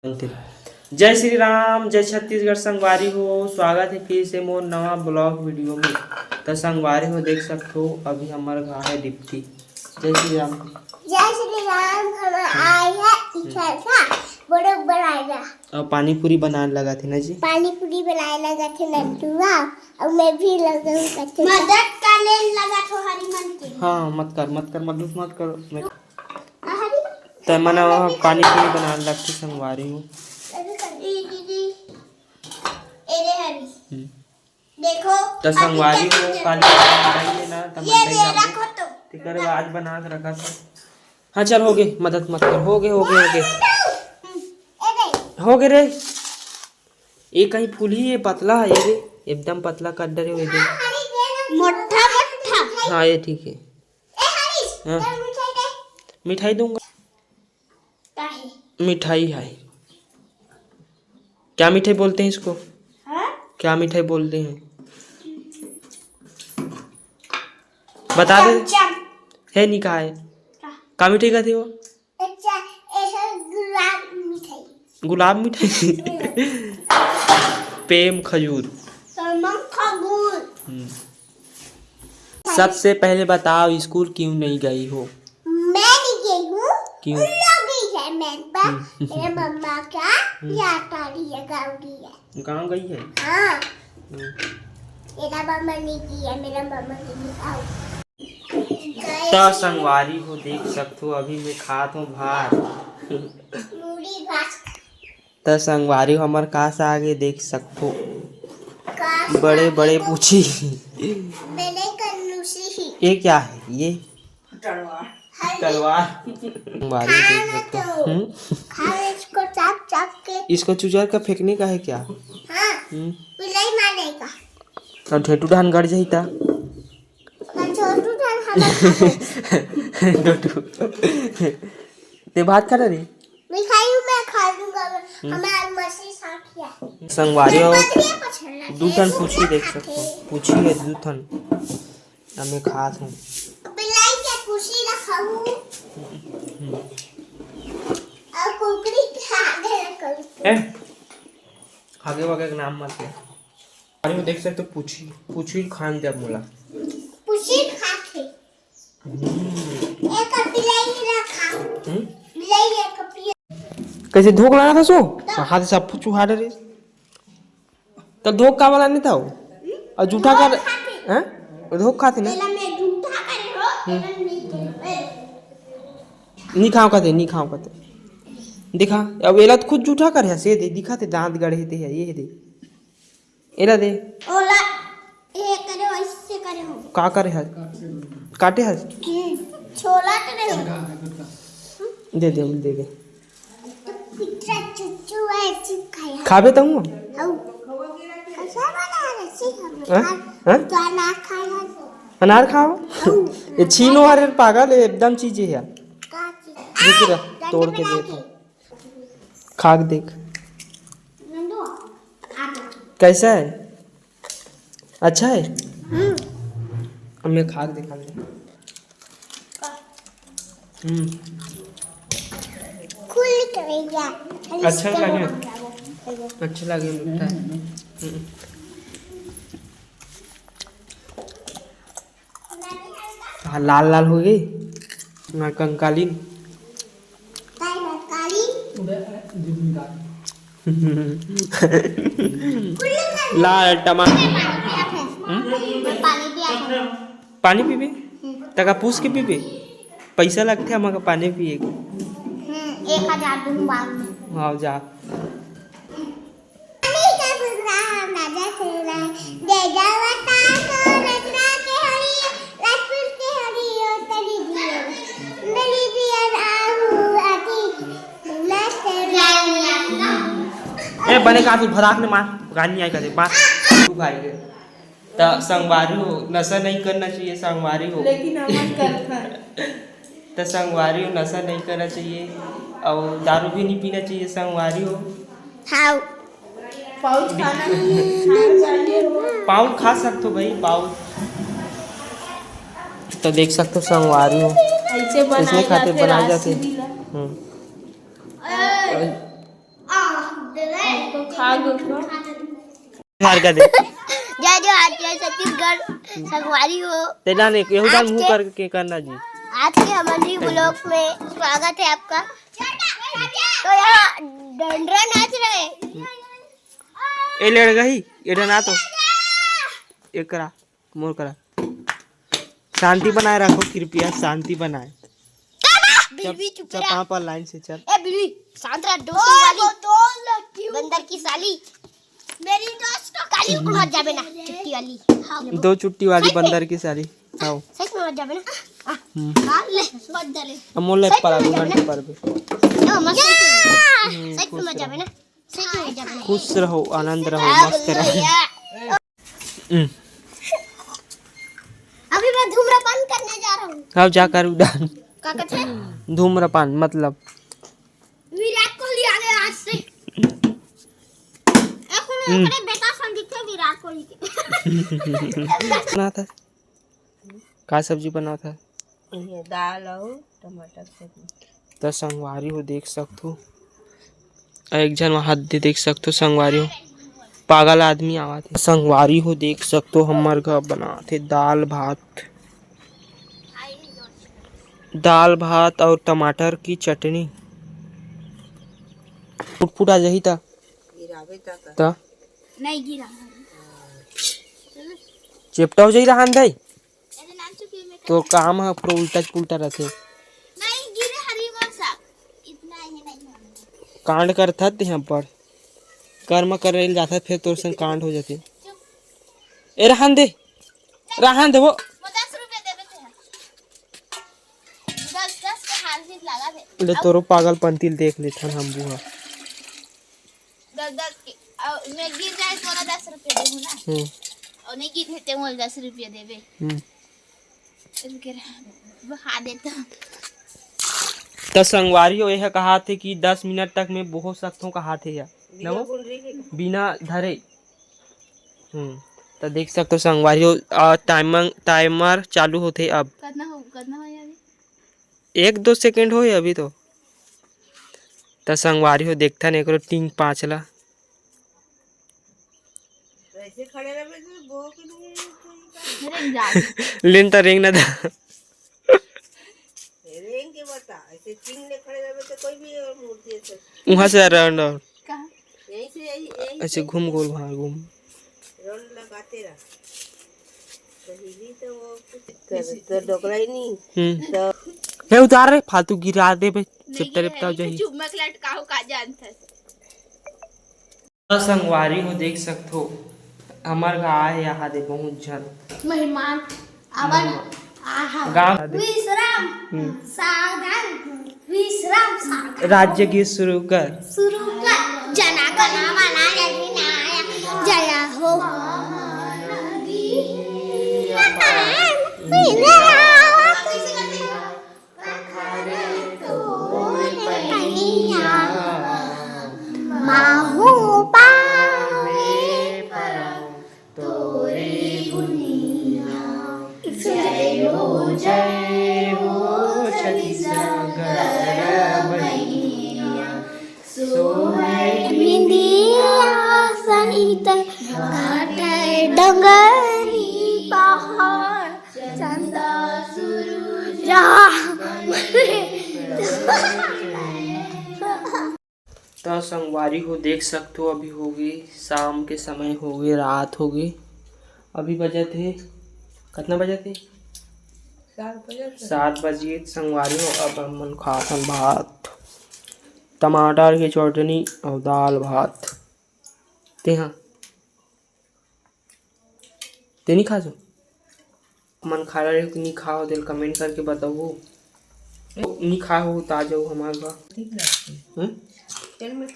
जय श्री राम, जय छत्तीसगढ़। संगवारी हो, स्वागत है फिर से मोर नवा ब्लॉग वीडियो में। तो संगवारी हो देख सकते हो अभी हमारे घर है दीप्ति। जय श्री राम। जय श्री राम। हम आए हैं इधर का बड़ो बनाएगा और पानी पूरी बनाने लगा थे ना जी। पानी पूरी बनाने लगा थे नटुआ और मैं भी लगा हूं करते मदद करने लगा तो हरी मन के। हाँ मत कर मदद मत करो। तो मैंने पानी पूरी बनाने लगती संगवारी हो। देखो तो संगवारी हो पानी बनाइए ना तब तिकर आज बना के रखा था। हाँ चल हो गए, मदद मत कर। हो गए रे। ये कहीं फूल ही है, पतला है ये रे, एकदम पतला कद्दर है ये। मोटा हाँ ये ठीक है। हाँ मिठाई दूंगा। मिठाई है क्या? मिठाई बोलते हैं इसको? क्या मिठाई बोलते हैं बता दे। है नहीं कहा है का मिठाई का थे वो? गुलाब मिठाई पेम खजूर। सबसे पहले बताओ स्कूल क्यों नहीं गई हो? मैं नहीं गई हूँ। क्यों? मेरे मम्मा का याद आ रही है, गाँव गई है। हाँ मेरा मम्मा नहीं किया, मेरा मम्मा की तो संगवारी हो देख सकते हो अभी मैं खात हूँ भात। मूड़ी भात। तो संगवारी हो हमारे कहा से आगे देख सकते हो बड़े बड़े पूछी। ये क्या है? ये तलवार। संगवारी देख सकते हो। इसको चाप चाप के इसको चुजार का फेंकने का है क्या? हाँ बिलाई मारेगा और ढेटू धान गड़ जाई ता छोटू धान हमारा ढेटू ते भात खा रे। मैं खा लूंगा। हमारा मछली साथ किया। संगवारी हो दू टन पूछी देख सकते हो। पूछी है दू टन मैं खात हूँ। बिलाई के पूछी रखाऊं और कुकड़ी आगे रखाऊं। आगे वागे का नाम मत ले। अरे देख सकते हो पूछी खान दे मोला। पूछी खाते एक बिलाई रखा। बिलाई एक कैसे धोख लगा था सो हाथ से सब चुहा रे। तो धोख का वाला नहीं था वो और जूठा का हैं धोख खाते ना। मैं झूठा करे हो नहीं खाओ कहते दिखा। अब एला तो खुद जूठा कर है से दे दिखाते दांत गड़े थे ये दे एला दे ओला ये करे हो इससे करे हो का करे है काटे है छोला करे हो दे दे पिटरा चुच्चू है चिप खाया खाबे तू कैसा बना रही हम तो ना खाया अनार खाओ। ये छीनो हरे पागल है एकदम चीज है यार। रुक तोड़ के देखो खा के देख कैसा है। अच्छा है। अब मैं खा के दिखा दे। अच्छा लगे मीठा हाँ लाल लाल हो गई ना कंकालीन। लाल टमाटर पानी पीबे तका पूछ के पीबे पैसा लगते हमारा पानी पिए को। 1000 दूंगा। हाँ जा ए बने का तू भड़ाक ने मार गानी आई करे मार तू खाई गए। तो संगवारी हो नशा नहीं करना चाहिए संगवारी हो। लेकिन हम करता है तो संगवारी हो नशा नहीं करना चाहिए और दारू भी नहीं पीना चाहिए संगवारी हो। हाँ पाउच खाना चाहिए। पाउच खा सकते हो भाई पाउच। तो देख सकते हो संगवारी हो ऐसे इसमें खाते बनाए जाते। खा गो को मार कर दे जय जय आज जय छत्तीसगढ़ संगवारी हो। तेरा ने केहू दान मुंह करके करना जी। आज के हमारी ब्लॉग में स्वागत है आपका। तो यहाँ डंडरा नाच रहे। ए लड़ गई एडा ना तो एक करा मोर करा। शांति बनाए रखो कृपया, शांति बनाए। बिल्ली चुप चल रहा। पर लाइन से चल। ए बिल्ली शांत रह। वाली बंदर की साली मेरी दोस्त काली मत जाबे ना चुट्टी वाली। दो चुट्टी वाली बंदर की सारी आओ सच में मत जाबे ना। हां ले मत डाले। अमोल पर घंटे पर भी ओ मत सच में मत जाबे ना। सच में जाबे ना। खुश रहो, आनंद रहो, मस्त रहो। अभी मैं धूम्रपान करने जा रहा हूँ। अब जाकर उड़ान क्या कहते हैं? धूम्रपान मतलब विराट कोहली आ गया आज से। बेटा संदीप विराट कोहली के बना था का सब्जी बना था ये दाल और टमाटर सब्जी। तो संगवारी हो देख सकते हो। एक जन वहाँ देख सकते हो संगवारी हो पागल आदमी आवा थे। संगवारी हो देख सकते हो हमार घर बना थे दाल भात और टमाटर की चटनी। फुट आ जाही ता नहीं गिरा। चेपटा हो जाही रहा भाई ऐसे नाम चुकी मैं तो काम है पूरा उल्टा पुल्टा रहते। नहीं गिरे हरी मरचा इतना ही नहीं। कांड करता थे यहाँ पर कर्म करे जाता फिर तोर संग कांड हो जाते। ए रहन दे वो 10 रुपए देबे थे। 10 का हार जीत लगा दे। ले तोरो पागल पंती देख लेथन हम बुआ 10 के मैं गिर जाए तो 10 रुपए देबू ना। और नहीं गिर ते मोल 10 रुपए देबे। रुके बहा देता। तो संगवारी हो यह कहा थे कि 10 मिनट तक मैं बहुत सकता हूँ कहा थे या ना वो बिना धरे। तो देख सकते हो संगवारी हो टाइमर चालू होते अब करना हो यार 1-2 सेकंड हो अभी तो संगवारी हो देखता नहीं करो टिंग 5 ला ऐसे खड़े रहे तो वो के लेन तो रेंग ना था रेंग के बता ऐसे चिंग ले खड़े रहे तो कोई भी मूर्ति ऐसे वहाँ से राउंड और कहां यहीं से यहीं ऐसे घूम गोल वहाँ घूम राउंड लगाते रहा पहली तो वो तो डोकरा ही नहीं तो हे उतार रे फालतू गिरा दे बे चिपटा लिपटा जाही। चुम्बक लटकाओ का जानता। संगवारी हो देख सकते हो हमार गाय यहाँ दे बहुत जन मेहमान आवन आहा गाँव विश्राम सावधान विश्राम सावधान राज्य गीत शुरू कर जना गना मना जगनाया जया हो माहू पावे तोरे बुनिया जय हो छत्तीसगढ़ मैया सोहे बिंदिया सहित घाट डंगरी पहाड़ चंदा सूरज तो संगवारी हो देख सकते हो अभी हो गई शाम के समय हो गई रात हो गई। अभी बजे थे कितना बजे थे 7 बजे संगवारी हो। अब हम मन खाथन भात टमाटर की चटनी और दाल भात ते हाँ ते नहीं खा सो मन खा रहे हो नहीं खाओ दिल कमेंट करके बताओ नहीं खा हो तो आ जाओ हमारे पास। चल मैं